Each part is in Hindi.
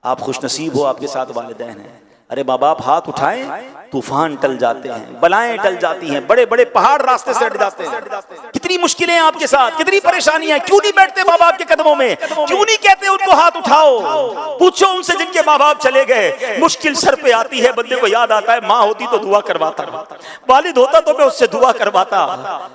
आप खुशनसीब हो, आपके साथ वालिदैन हैं। अरे माँ बाप हाथ उठाएं, तूफान टल जाते हैं, बलाएं टल जाती हैं, बड़े बड़े पहाड़ रास्ते से हट जाते हैं। कितनी मुश्किलें हैं आपके साथ, कितनी परेशानियां। क्यों नहीं बैठते माँ बाप के कदमों में? क्यों नहीं कहते उनको हाथ उठाओ? पूछो उनसे जिनके माँ बाप चले गए। मुश्किल सर पे आती है, बंदे को याद आता है माँ होती तो दुआ करवाता, वालिद होता तो मैं उससे दुआ करवाता।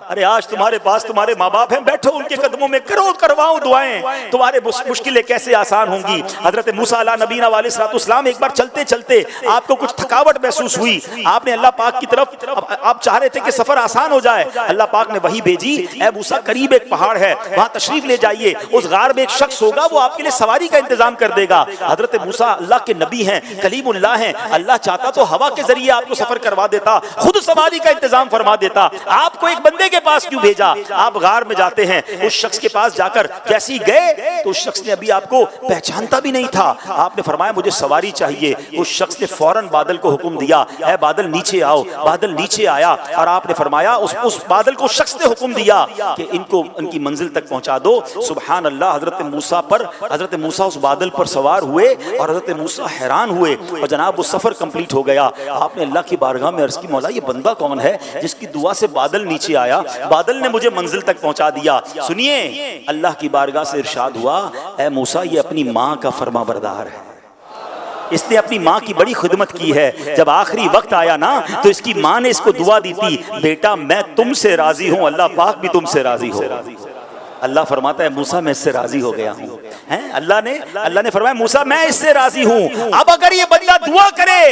अरे आज तुम्हारे पास तुम्हारे माँ बाप हैं, बैठो उनके कदमों में, करो करवाओ दुआएं, तुम्हारे मुश्किलें कैसे आसान होंगी। हजरत मूसा अला नबीना अलैहिस्सलाम एक बार चलते चलते आपको कुछ थकावट महसूस हुई, आपने अल्लाह पाक की तरफ, आप चाह रहे थे कि सफर आसान हो जाए, अल्लाह पाक ने वही भेजी, ऐ मूसा करीब एक पहाड़ है, वहां तशरीफ ले जाइए, उस गार में एक शख्स होगा, वो आपके लिए सवारी का इंतजाम कर देगा। हजरत मूसा अल्लाह के नबी हैं, कलीमुल्लाह हैं, अल्लाह चाहता तो हवा के जरिए आपको सफर करवा देता, खुद सवारी का इंतजाम फरमा देता। आपको एक बंदे के पास क्यों भेजा? आप गार में जाते हैं, उस शख्स के पास जाकर जैसे ही गए तो उस शख्स ने अभी आपको पहचानता भी नहीं था। आपने फरमाया मुझे सवारी चाहिए। उस शख्स ने फौरन बादल को हुक्म दिया, ऐ बादल नीचे आओ। बादल नीचे आया और आपने फरमाया उस बादल को शख्स ने हुक्म दिया कि इनको इनकी मंजिल तक पहुंचा दो। सुभान अल्लाह। हजरत मूसा उस बादल पर सवार हुए और हजरत मूसा हैरान हुए और जनाब वो सफर कंप्लीट हो गया। आपने अल्लाह की बारगाह में अर्ज की, मौला ये बंदा कौन है जिसकी दुआ से बादल नीचे आया, बादल ने मुझे मंजिल तक पहुंचा दिया। सुनिए, अल्लाह की बारगाह से इरशाद हुआ, ऐ मूसा ये अपनी माँ का फरमाबरदार है, इसने अपनी माँ की बड़ी खिदमत की है। जब आखिरी वक्त आया ना तो इसकी माँ ने इसको दुआ दी थी, बेटा मैं तुमसे राजी हूँ, अल्लाह पाक भी तुमसे राजी हो। अल्लाह फरमाता है मूसा मैं इससे राजी हो गया हूँ। अल्लाह ने फरमाया मूसा मैं इससे राजी हूँ। अब अगर ये बंदा दुआ करे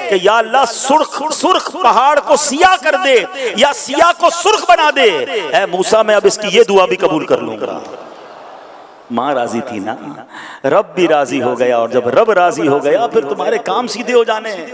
कि या अल्लाह सुर्ख पहाड़ को सिया कर दे या सिया को सुर्ख बना दे, ऐ मूसा मैं अब इसकी ये दुआ भी कबूल कर लूंगा। माँ राजी थी ना, रब भी राजी हो गया, और जब रब राजी हो गया फिर तुम्हारे काम सीधे हो जाने हैं।